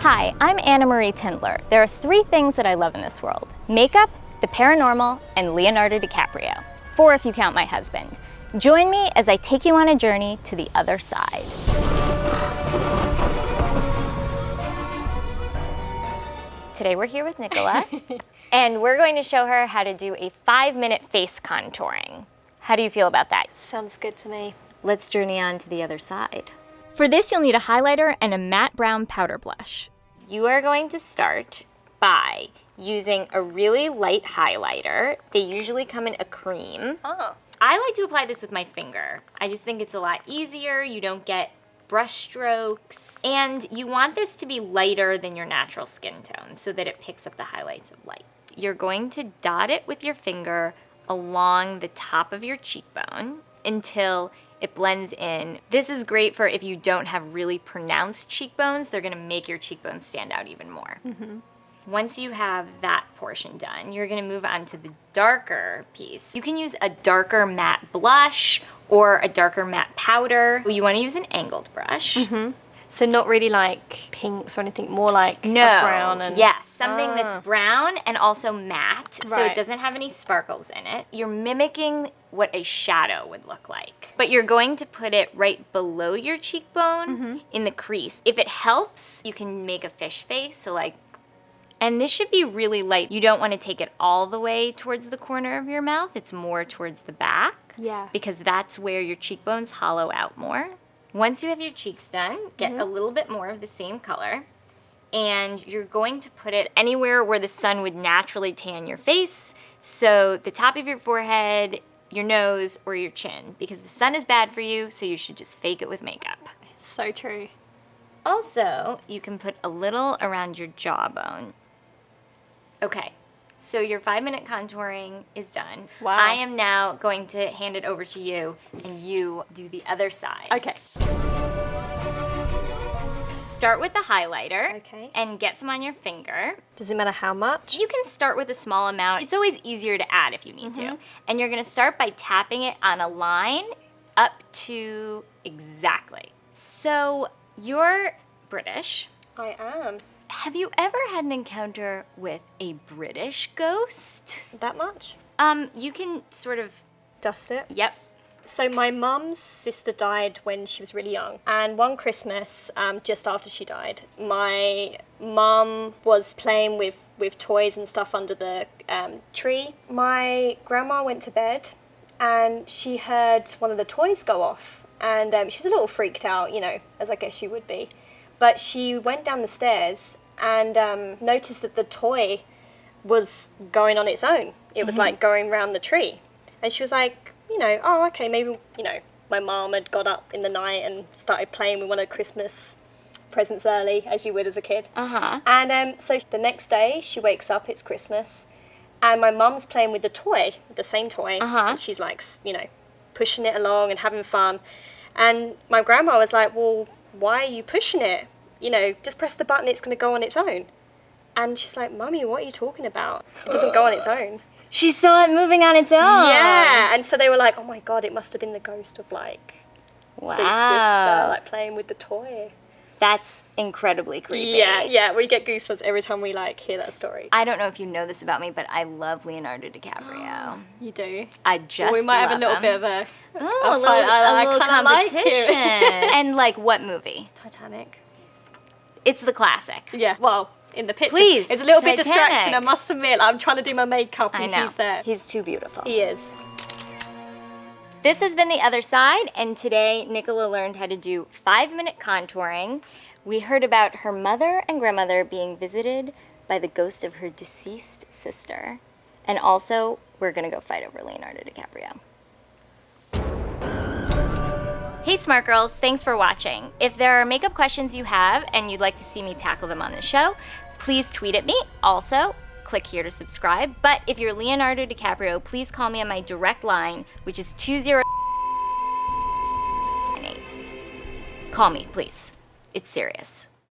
Hi, I'm Annamarie Tendler. There are 3 things that I love in this world: makeup, the paranormal, and Leonardo DiCaprio. 4 if you count my husband. Join me as I take you on a journey to the other side. Today we're here with Nichola, and we're going to show her how to do a 5-minute face contouring. How do you feel about that? Sounds good to me. Let's journey on to the other side. For this, you'll need a highlighter and a matte brown powder blush. You are going to start by using a really light highlighter. They usually come in a cream. Oh. I like to apply this with my finger. I just think it's a lot easier. You don't get brush strokes. And you want this to be lighter than your natural skin tone so that it picks up the highlights of light. You're going to dot it with your finger along the top of your cheekbone until it blends in. This is great for if you don't have really pronounced cheekbones. They're gonna make your cheekbones stand out even more. Mm-hmm. Once you have that portion done, you're gonna move on to the darker piece. You can use a darker matte blush or a darker matte powder. You wanna use an angled brush. Mm-hmm. So not really like pinks or anything, more like a brown and... Yes, something that's brown and also matte, so it doesn't have any sparkles in it. You're mimicking what a shadow would look like. But you're going to put it right below your cheekbone in the crease. If it helps, you can make a fish face, so like, and this should be really light. You don't want to take it all the way towards the corner of your mouth. It's more towards the back. Yeah. Because that's where your cheekbones hollow out more. Once you have your cheeks done, get a little bit more of the same color, and you're going to put it anywhere where the sun would naturally tan your face, so the top of your forehead, your nose, or your chin, because the sun is bad for you, so you should just fake it with makeup. So true. Also, you can put a little around your jawbone. Okay. So your 5-minute contouring is done. Wow. I am now going to hand it over to you, and you do the other side. Okay. Start with the highlighter. Okay. And get some on your finger. Does it matter how much? You can start with a small amount. It's always easier to add if you need to. And you're gonna start by tapping it on a line up to exactly. So you're British. I am. Have you ever had an encounter with a British ghost? That much? You can sort of... Dust it? Yep. So my mum's sister died when she was really young. And one Christmas, just after she died, my mum was playing with toys and stuff under the tree. My grandma went to bed and she heard one of the toys go off. And she was a little freaked out, you know, as I guess she would be. But she went down the stairs and noticed that the toy was going on its own. It was like going around the tree. And she was like, you know, oh, okay, maybe, you know, my mom had got up in the night and started playing with one of Christmas presents early, as you would as a kid. And so the next day she wakes up, it's Christmas, and my mum's playing with the toy, the same toy. And she's like, you know, pushing it along and having fun. And my grandma was like, well, why are you pushing it? You know, just press the button, it's going to go on its own. And she's like, Mummy, what are you talking about? It doesn't go on its own. She saw it moving on its own. Yeah, and so they were like, oh my God, it must have been the ghost of like the sister, like playing with the toy. That's incredibly creepy. Yeah, we get goosebumps every time we like hear that story. I don't know if you know this about me, but I love Leonardo DiCaprio. You do? I just we might have a little him. bit of a a little competition. Like And like what movie? Titanic. It's the classic. Yeah, well, in the pictures. Please, it's a little bit Titanic. distracting, I must admit. I'm trying to do my makeup and I know. he's there. He's too beautiful. He is. This has been The Other Side, and today Nichola learned how to do 5-minute contouring. We heard about her mother and grandmother being visited by the ghost of her deceased sister. And also, we're gonna go fight over Leonardo DiCaprio. Hey Smart Girls, thanks for watching. If there are makeup questions you have and you'd like to see me tackle them on the show, please tweet at me. Also, click here to subscribe. But if you're Leonardo DiCaprio, please call me on my direct line, which is 2098. Call me, please. It's serious.